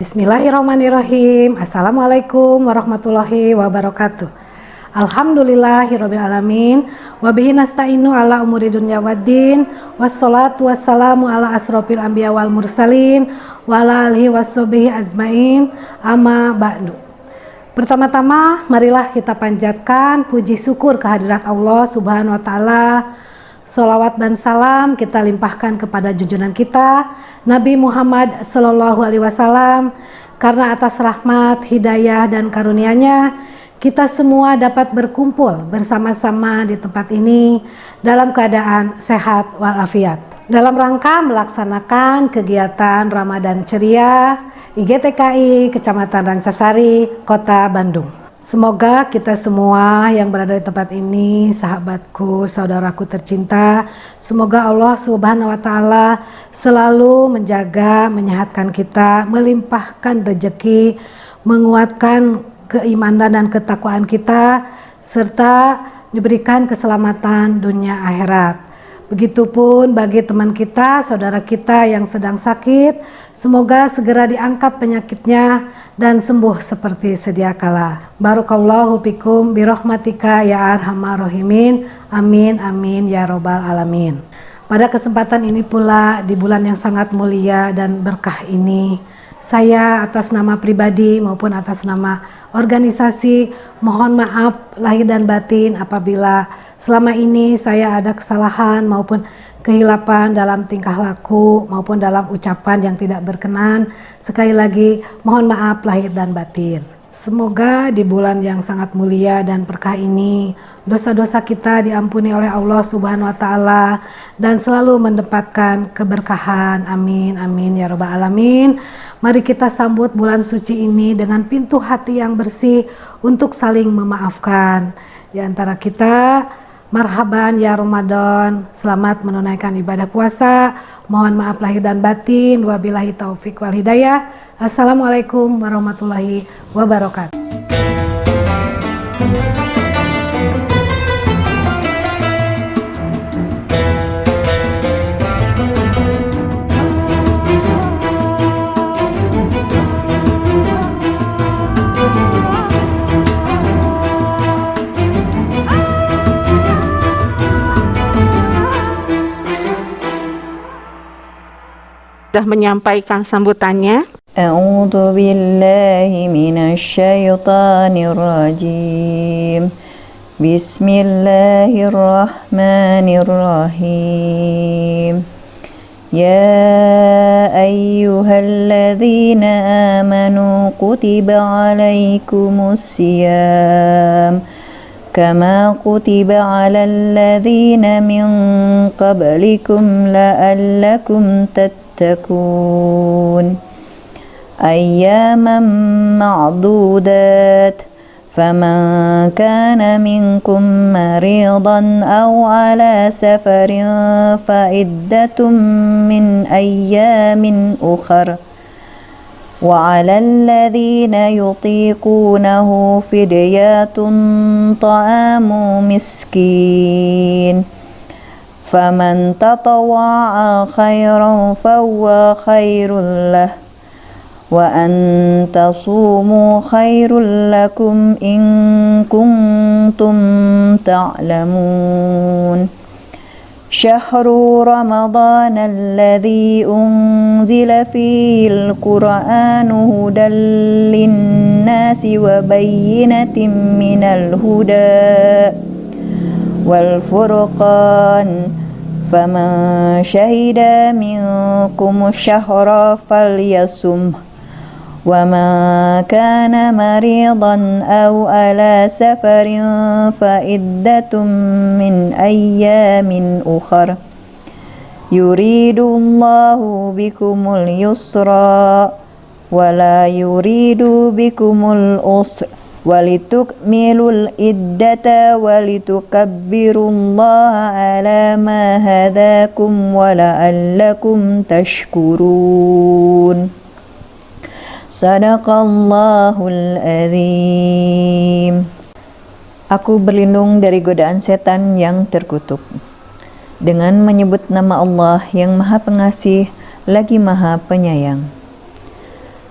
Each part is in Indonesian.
Bismillahirrahmanirrahim. Assalamualaikum warahmatullahi wabarakatuh. Alhamdulillahirabbil alamin wa bihi nasta'inu ala umuri dunya waddin wassalatu wassalamu ala asrofil anbiya wal mursalin wa ala alihi washabihi azmain amma ba'du. Pertama-tama marilah kita panjatkan puji syukur kehadirat Allah Subhanahu wa taala. Salawat dan salam kita limpahkan kepada junjungan kita Nabi Muhammad Sallallahu Alaihi Wasallam, karena atas rahmat, hidayah dan karunia-Nya kita semua dapat berkumpul bersama-sama di tempat ini dalam keadaan sehat walafiat. Dalam rangka melaksanakan kegiatan Ramadan Ceria IGTKI Kecamatan Rancasari, Kota Bandung. Semoga kita semua yang berada di tempat ini, sahabatku, saudaraku tercinta, semoga Allah Subhanahu wa taala selalu menjaga, menyehatkan kita, melimpahkan rezeki, menguatkan keimanan dan ketakwaan kita, serta diberikan keselamatan dunia akhirat. Begitupun bagi teman kita, saudara kita yang sedang sakit, semoga segera diangkat penyakitnya dan sembuh seperti sedia kala. Barakallahu fikum birahmatika ya arhamar rahimin. Amin amin ya robbal alamin. Pada kesempatan ini pula, di bulan yang sangat mulia dan berkah ini, saya atas nama pribadi maupun atas nama organisasi mohon maaf lahir dan batin apabila selama ini saya ada kesalahan maupun kehilapan dalam tingkah laku maupun dalam ucapan yang tidak berkenan. Sekali lagi mohon maaf lahir dan batin. Semoga di bulan yang sangat mulia dan berkah ini dosa-dosa kita diampuni oleh Allah Subhanahu wa taala dan selalu mendapatkan keberkahan. Amin amin ya robbal alamin. Mari kita sambut bulan suci ini dengan pintu hati yang bersih untuk saling memaafkan. Di antara kita, marhaban ya Ramadan, selamat menunaikan ibadah puasa. Mohon maaf lahir dan batin. Wabillahi taufik wal hidayah. Assalamualaikum warahmatullahi wabarakatuh. Sudah menyampaikan sambutannya. A'udzu billahi minasy syaithanir rajim. Bismillahirrahmanirrahim. Ya ayyuhalladzina amanu kutiba 'alaikumus syiyam kama kutiba 'alal ladzina min qablikum la'allakum تتقون أياما معدودات فمن كان منكم مريضا أو على سفر فعدة من أيام أخر وعلى الذين يطيقونه فدية طعام مسكين فمن تطوع خيرا فهو خير له وأن تصوموا خير لكم إن كنتم تعلمون شهر رمضان الذي أنزل فيه القرآن هدى للناس وبينة من الهدى والفرقان فمن شهد منكم الشهر فليصمه ومن كان مريضا أو على سفر فعدة من أيام أخر يريد الله بكم اليسر ولا يريد بكم العسر ولتكملوا العدة ولتكبروا الله على ما هداكم ولعلكم تشكرون Sadaqallahul azim. Aku berlindung dari godaan setan yang terkutuk dengan menyebut nama Allah yang Maha Pengasih lagi Maha Penyayang.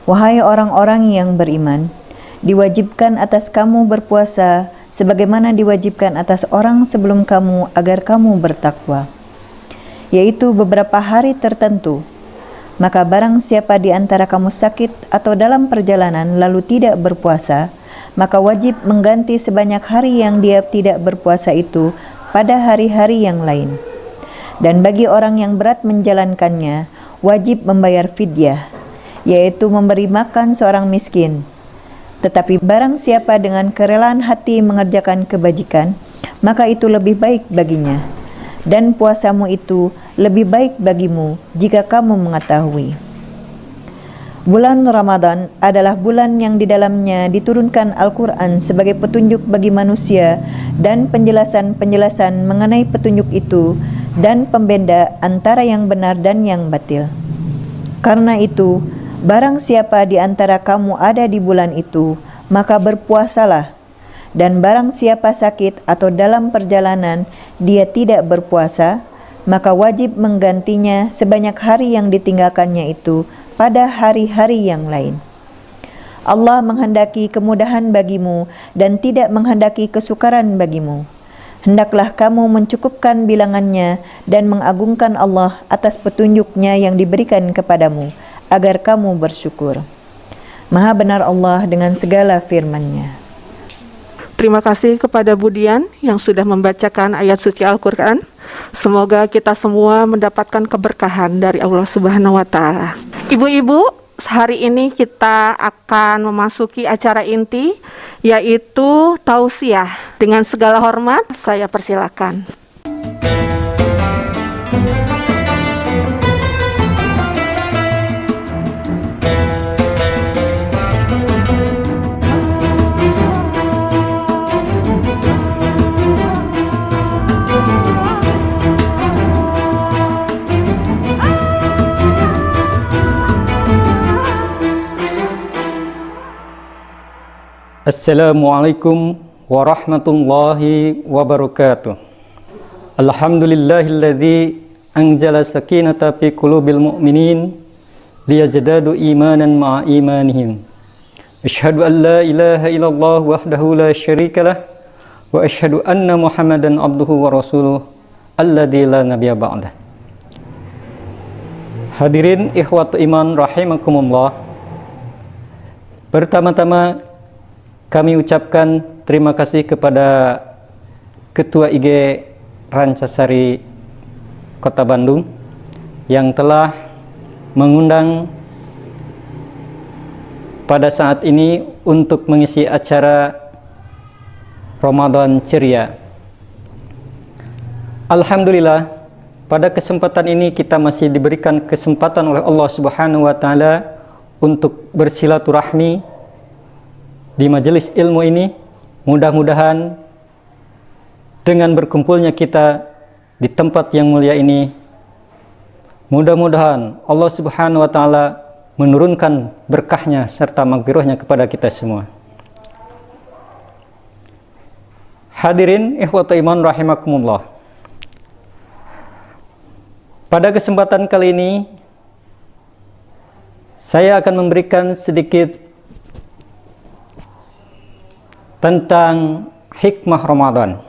Wahai orang-orang yang beriman, diwajibkan atas kamu berpuasa sebagaimana diwajibkan atas orang sebelum kamu agar kamu bertakwa, yaitu beberapa hari tertentu. Maka barang siapa di antara kamu sakit atau dalam perjalanan lalu tidak berpuasa, maka wajib mengganti sebanyak hari yang dia tidak berpuasa itu pada hari-hari yang lain. Dan bagi orang yang berat menjalankannya, wajib membayar fidyah, yaitu memberi makan seorang miskin. Tetapi barang siapa dengan kerelaan hati mengerjakan kebajikan, maka itu lebih baik baginya. Dan puasamu itu lebih baik bagimu jika kamu mengetahui. Bulan Ramadan adalah bulan yang di dalamnya diturunkan Al-Quran sebagai petunjuk bagi manusia dan penjelasan-penjelasan mengenai petunjuk itu dan pembeda antara yang benar dan yang batil. Karena itu, barang siapa di antara kamu ada di bulan itu, maka berpuasalah. Dan barang siapa sakit atau dalam perjalanan dia tidak berpuasa, maka wajib menggantinya sebanyak hari yang ditinggalkannya itu pada hari-hari yang lain. Allah menghendaki kemudahan bagimu dan tidak menghendaki kesukaran bagimu. Hendaklah kamu mencukupkan bilangannya dan mengagungkan Allah atas petunjuknya yang diberikan kepadamu, agar kamu bersyukur. Maha benar Allah dengan segala firman-Nya. Terima kasih kepada Budian yang sudah membacakan ayat suci Al-Quran. Semoga kita semua mendapatkan keberkahan dari Allah Subhanahu wa Ta'ala. Ibu-ibu, hari ini kita akan memasuki acara inti, yaitu tausiah. Dengan segala hormat, saya persilakan. Assalamualaikum warahmatullahi wabarakatuh. Alhamdulillahilladzi anzala sakinata fi qulubil mu'minin liyazdadu imanan ma'a imanihim. Asyhadu an la ilaha illallah wahdahu la syarikalah wa asyhadu anna Muhammadan abduhu wa rasuluh alladzi la nabiyya ba'dah. Hadirin ikhwatu iman rahimakumullah. Pertama-tama kami ucapkan terima kasih kepada Ketua IG Rancasari Kota Bandung yang telah mengundang pada saat ini untuk mengisi acara Ramadan Ceria. Alhamdulillah, pada kesempatan ini kita masih diberikan kesempatan oleh Allah Subhanahu wa Ta'ala untuk bersilaturahmi di majelis ilmu ini. Mudah-mudahan dengan berkumpulnya kita di tempat yang mulia ini, mudah-mudahan Allah Subhanahu wa Ta'ala menurunkan berkahnya serta maghfirahnya kepada kita semua. Hadirin ikhwatu iman rahimakumullah. Pada kesempatan kali ini saya akan memberikan sedikit tentang hikmah Ramadan.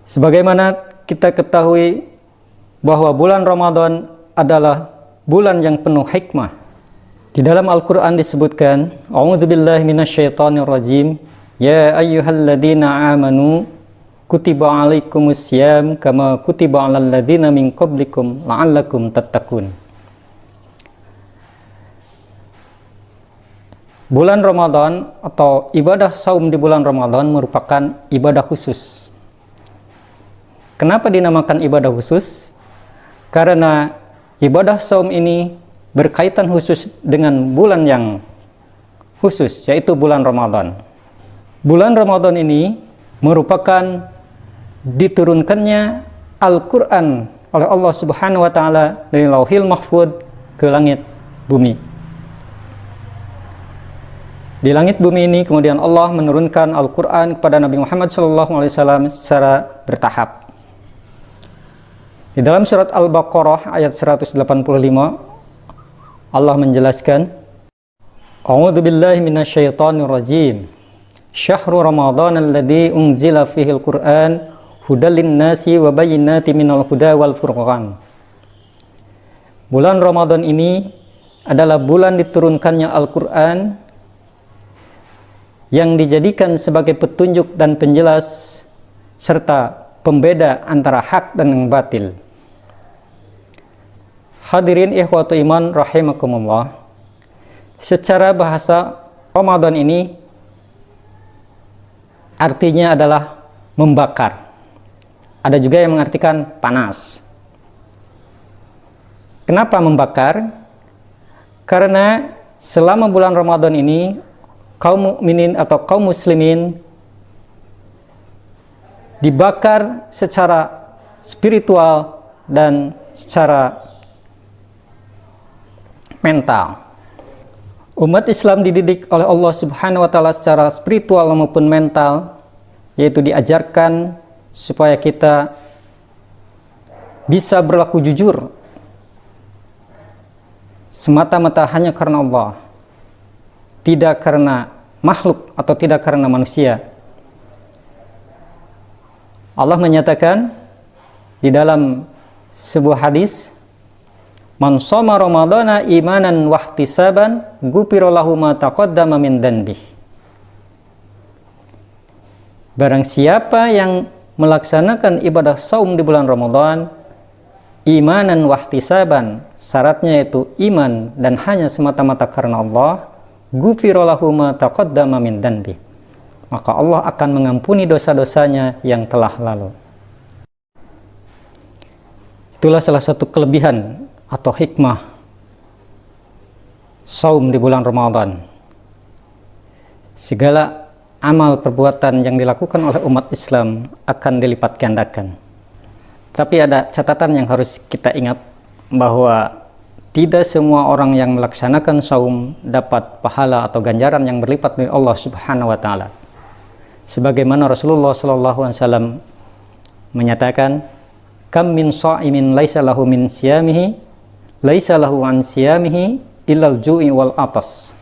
Sebagaimana kita ketahui bahwa bulan Ramadan adalah bulan yang penuh hikmah. Di dalam Al-Quran disebutkan, A'udzubillahi minasyaitonirrajim, Ya ayyuhalladzina amanu kutiba alaikumussyam kama kutiba alal ladzina min qablikum la'allakum tattaqun. Bulan Ramadan atau ibadah saum di bulan Ramadan merupakan ibadah khusus. Kenapa dinamakan ibadah khusus? Karena ibadah saum ini berkaitan khusus dengan bulan yang khusus, yaitu bulan Ramadan. Bulan Ramadan ini merupakan diturunkannya Al-Quran oleh Allah Subhanahu wa Ta'ala dari Lauhil Mahfud ke langit bumi. Di langit bumi ini kemudian Allah menurunkan Al-Quran kepada Nabi Muhammad SAW secara bertahap. Di dalam surat Al-Baqarah ayat 185, Allah menjelaskan, A'udzu billahi minasyaitonir rajim. Syahrul Ramadan alladzi unzila fihil Qur'an hudal linnasi wa bayyinatin minal huda wal furqan. Bulan Ramadan ini adalah bulan diturunkannya Al-Qur'an yang dijadikan sebagai petunjuk dan penjelas serta pembeda antara hak dan yang batil. Hadirin ikhwatu iman rahimakumullah. Secara bahasa, Ramadan ini artinya adalah membakar. Ada juga yang mengartikan panas. Kenapa membakar? Karena selama bulan Ramadan ini kaum mukminin atau kaum muslimin dibakar secara spiritual dan secara mental. Umat Islam dididik oleh Allah Subhanahu wa taala secara spiritual maupun mental, yaitu diajarkan supaya kita bisa berlaku jujur semata-mata hanya karena Allah, tidak karena makhluk atau tidak karena manusia. Allah menyatakan di dalam sebuah hadis, Man shoma Ramadana imanan wahtisaban ghufira lahu ma taqaddama min dhanbih. Barang siapa yang melaksanakan ibadah saum di bulan Ramadan imanan wahtisaban, syaratnya yaitu iman dan hanya semata-mata karena Allah, ghufira lahu ma taqaddama min dhanbih, maka Allah akan mengampuni dosa-dosanya yang telah lalu. Itulah salah satu kelebihan atau hikmah saum di bulan Ramadan. Segala amal perbuatan yang dilakukan oleh umat Islam akan dilipat gandakan. Tapi ada catatan yang harus kita ingat, bahwa tidak semua orang yang melaksanakan saum dapat pahala atau ganjaran yang berlipat dari Allah Subhanahu wa taala. Sebagaimana Rasulullah sallallahu alaihi wasallam menyatakan, kam min sha'imin laisa lahu min siyamihi laisa lahu an siyamihi illal ju'i wal atas.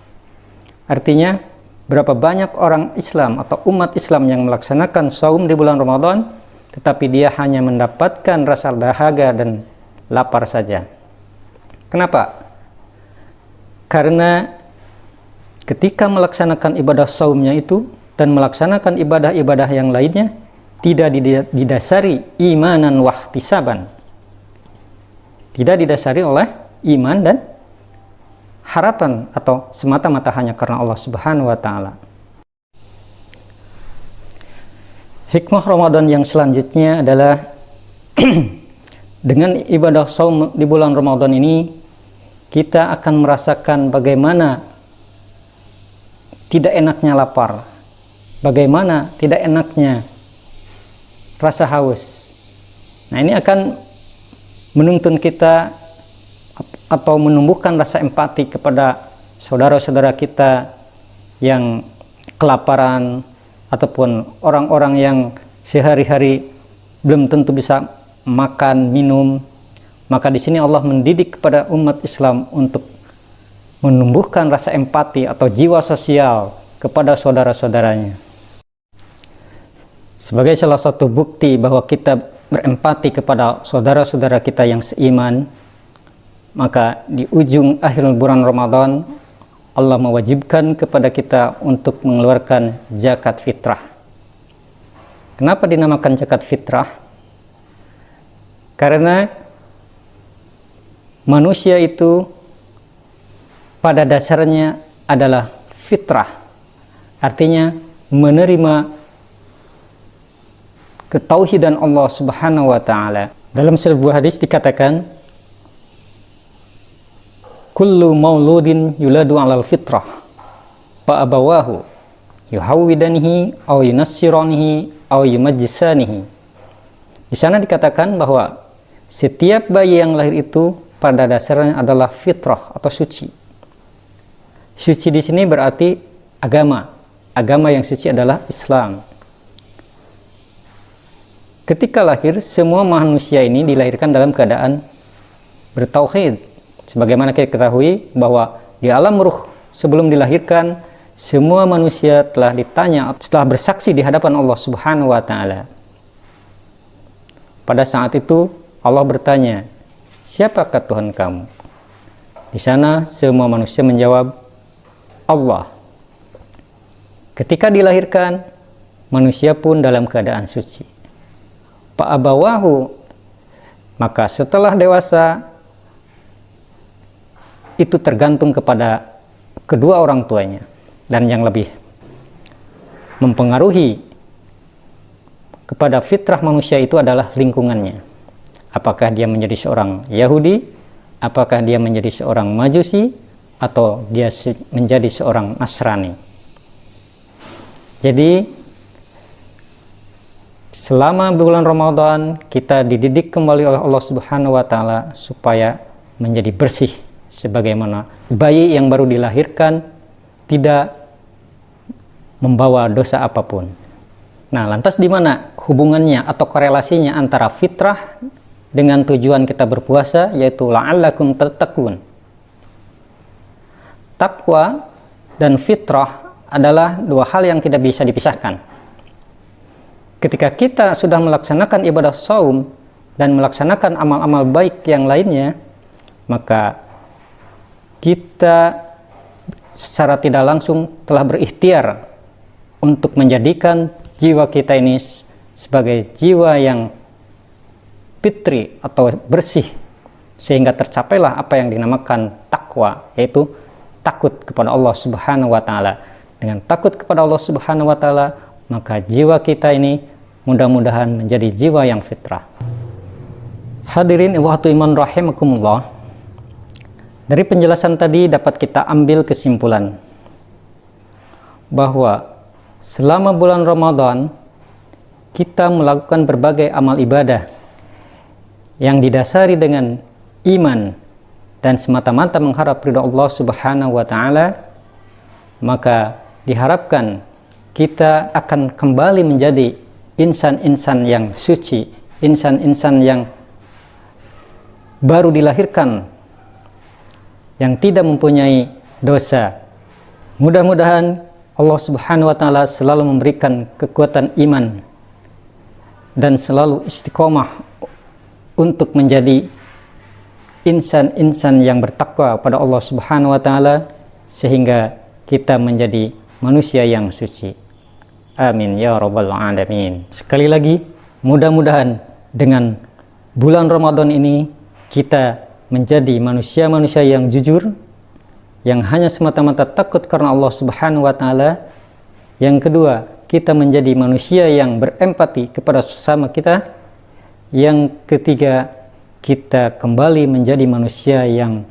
Artinya, berapa banyak orang Islam atau umat Islam yang melaksanakan saum di bulan Ramadan, tetapi dia hanya mendapatkan rasa dahaga dan lapar saja. Kenapa? Karena ketika melaksanakan ibadah saumnya itu dan melaksanakan ibadah-ibadah yang lainnya tidak didasari imanan wahtisaban, tidak didasari oleh iman dan harapan atau semata-mata hanya karena Allah Subhanahu wa taala. Hikmah Ramadan yang selanjutnya adalah dengan ibadah saum di bulan Ramadan ini kita akan merasakan bagaimana tidak enaknya lapar, bagaimana tidak enaknya rasa haus. Nah, ini akan menuntun kita atau menumbuhkan rasa empati kepada saudara-saudara kita yang kelaparan ataupun orang-orang yang sehari-hari belum tentu bisa makan, minum. Maka di sini Allah mendidik kepada umat Islam untuk menumbuhkan rasa empati atau jiwa sosial kepada saudara-saudaranya. Sebagai salah satu bukti bahwa kita berempati kepada saudara-saudara kita yang seiman, maka di ujung akhir bulan Ramadan Allah mewajibkan kepada kita untuk mengeluarkan zakat fitrah. Kenapa dinamakan zakat fitrah? Karena manusia itu pada dasarnya adalah fitrah, artinya menerima ketauhidan Allah Subhanahu wa taala. Dalam sebuah hadis dikatakan, kullu mauludin yuladu 'alal fitrah fa abawahu yuhawwidanihi aw yunassiranihi aw yumajjisanihi. Di sana dikatakan bahwa setiap bayi yang lahir itu pada dasarnya adalah fitrah atau suci. Suci di sini berarti agama. Agama yang suci adalah Islam. Ketika lahir, semua manusia ini dilahirkan dalam keadaan bertauhid, Sebagaimana kita ketahui bahwa di alam ruh sebelum dilahirkan, semua manusia telah ditanya, setelah bersaksi di hadapan Allah Subhanahu wa Ta'ala. Pada saat itu Allah bertanya, siapakah Tuhan kamu? Di sana semua manusia menjawab, Allah. Ketika dilahirkan, manusia pun dalam keadaan suci. Fa'abawahu, maka setelah dewasa, itu tergantung kepada kedua orang tuanya. Dan yang lebih mempengaruhi kepada fitrah manusia itu adalah lingkungannya. Apakah dia menjadi seorang Yahudi, apakah dia menjadi seorang Majusi, atau dia menjadi seorang Nasrani. Jadi selama bulan Ramadan kita dididik kembali oleh Allah Subhanahu wa Ta'ala supaya menjadi bersih, sebagaimana bayi yang baru dilahirkan tidak membawa dosa apapun. Nah, lantas di mana hubungannya atau korelasinya antara fitrah dengan tujuan kita berpuasa, yaitu la'allakum tattaqun? Takwa dan fitrah adalah dua hal yang tidak bisa dipisahkan. Ketika kita sudah melaksanakan ibadah saum dan melaksanakan amal-amal baik yang lainnya, maka kita secara tidak langsung telah berikhtiar untuk menjadikan jiwa kita ini sebagai jiwa yang fitri atau bersih, sehingga tercapailah apa yang dinamakan takwa, yaitu takut kepada Allah Subhanahu wa Ta'ala. Dengan takut kepada Allah Subhanahu wa Ta'ala, maka jiwa kita ini mudah-mudahan menjadi jiwa yang fitrah. Hadirin ikhwatu iman rahimakumullah, dari penjelasan tadi dapat kita ambil kesimpulan bahwa selama bulan Ramadan kita melakukan berbagai amal ibadah yang didasari dengan iman dan semata-mata mengharap ridha Allah Subhanahu wa Ta'ala, maka diharapkan kita akan kembali menjadi insan-insan yang suci, insan-insan yang baru dilahirkan, yang tidak mempunyai dosa. Mudah-mudahan Allah Subhanahu wa Ta'ala selalu memberikan kekuatan iman dan selalu istiqomah untuk menjadi insan-insan yang bertakwa pada Allah Subhanahu wa Ta'ala, sehingga kita menjadi manusia yang suci. Amin ya rabbal alamin. Sekali lagi, mudah-mudahan dengan bulan Ramadan ini kita menjadi manusia-manusia yang jujur, yang hanya semata-mata takut karena Allah Subhanahu wa Ta'ala. Yang kedua, kita menjadi manusia yang berempati kepada sesama kita. Yang ketiga, kita kembali menjadi manusia yang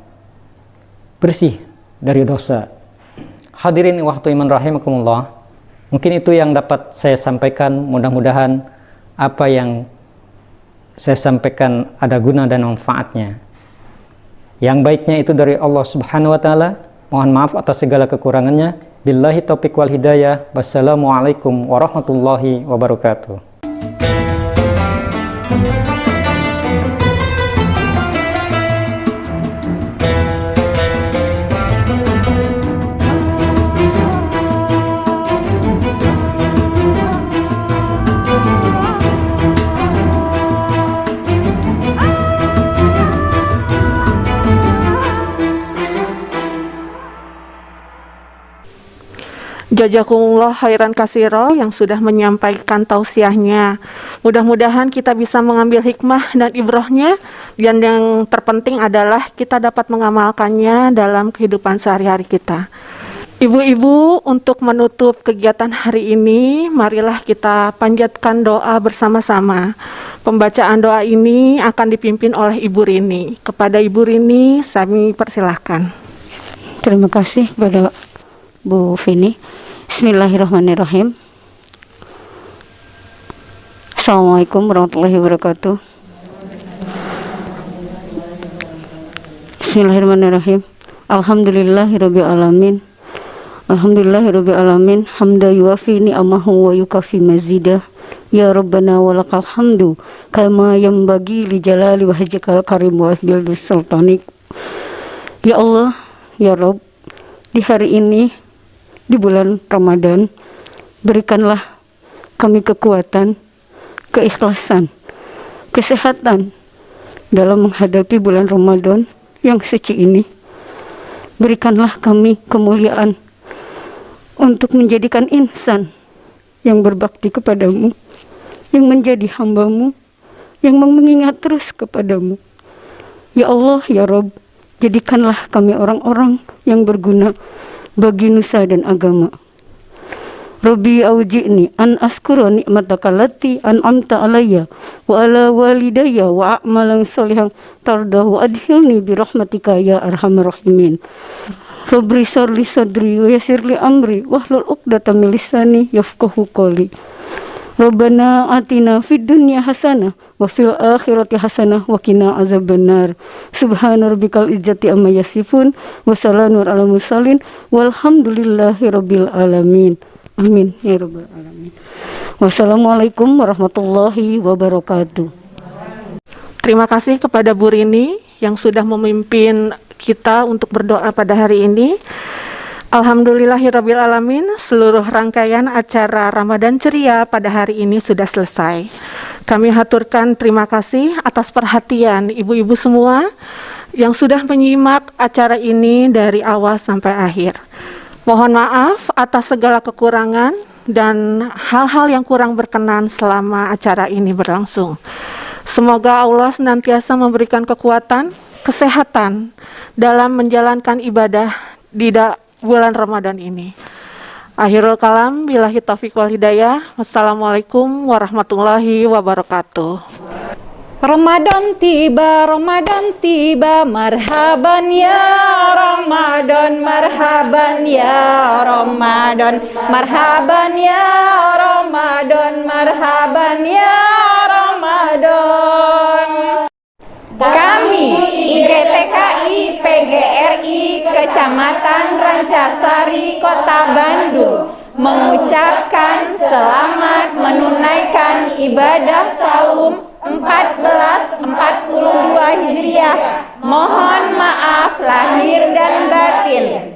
bersih dari dosa. Hadirin ikhwatu iman rahimakumullah, mungkin itu yang dapat saya sampaikan. Mudah-mudahan apa yang saya sampaikan ada guna dan manfaatnya. Yang baiknya itu dari Allah Subhanahu wa Ta'ala. Mohon maaf atas segala kekurangannya. Billahi taufiq wal hidayah. Wassalamualaikum warahmatullahi wabarakatuh. Jazakumullah khairan katsiro yang sudah menyampaikan tausiahnya. Mudah-mudahan kita bisa mengambil hikmah dan ibrahnya, dan yang terpenting adalah kita dapat mengamalkannya dalam kehidupan sehari-hari kita. Ibu-ibu, untuk menutup kegiatan hari ini, marilah kita panjatkan doa bersama-sama. Pembacaan doa ini akan dipimpin oleh Ibu Rini. Kepada Ibu Rini, kami persilahkan. Terima kasih kepada Bu Vini. Bismillahirrahmanirrahim. Assalamualaikum warahmatullahi wabarakatuh. Bismillahirrahmanirrahim. Alhamdulillahirabbil alamin. Alhamdulillahirabbil alamin. Hamda yuwafi ni'amahu wa yukafi mazidah. Ya Rabbana walakal hamdu kama yanbaghi li jalali wajhikal karim wa bil sultanik Ya Allah, ya Rob, di hari ini, di bulan Ramadan, berikanlah kami kekuatan, keikhlasan, kesehatan dalam menghadapi bulan Ramadan yang suci ini. Berikanlah kami kemuliaan untuk menjadikan insan yang berbakti kepadamu, yang menjadi hambamu, yang mengingat terus kepadamu. Ya Allah, ya Rob, jadikanlah kami orang-orang yang berguna bagi nusa dan agama. Rabbi auji'ni an askura ni'mataka allati an'amta alayya wa ala walidayya wa a'malan sholihan tardahu wa adkhilni bi rahmatika ya arhamar rahimin. Rabbi syrli sadri wa yassirli amri wahlul 'uqdatam min lisani yafqahu qawli. Rabbana atina fid dunya hasanah wa fil akhirati hasanah wa qina azabannar. Subhana rabbikal izzati amma yasifun wa salamun alal mursalin walhamdulillahi rabbil alamin. Amin ya rabbal alamin. Wassalamualaikum warahmatullahi wabarakatuh. Terima kasih kepada Bu Rini yang sudah memimpin kita untuk berdoa pada hari ini. Alhamdulillahirabbil alamin, seluruh rangkaian acara Ramadan Ceria pada hari ini sudah selesai. Kami haturkan terima kasih atas perhatian ibu-ibu semua yang sudah menyimak acara ini dari awal sampai akhir. Mohon maaf atas segala kekurangan dan hal-hal yang kurang berkenan selama acara ini berlangsung. Semoga Allah senantiasa memberikan kekuatan, kesehatan dalam menjalankan ibadah di bulan Ramadan ini. Akhirul kalam, billahi taufiq wal hidayah. Wassalamualaikum warahmatullahi wabarakatuh. Ramadan tiba, marhaban ya Ramadan, marhaban ya Ramadan, marhaban ya Ramadan, marhaban ya Ramadan. Kami IGTKI PGRI Kecamatan Rancasari Kota Bandung mengucapkan selamat menunaikan ibadah saum 1442 Hijriah. Mohon maaf lahir dan batin.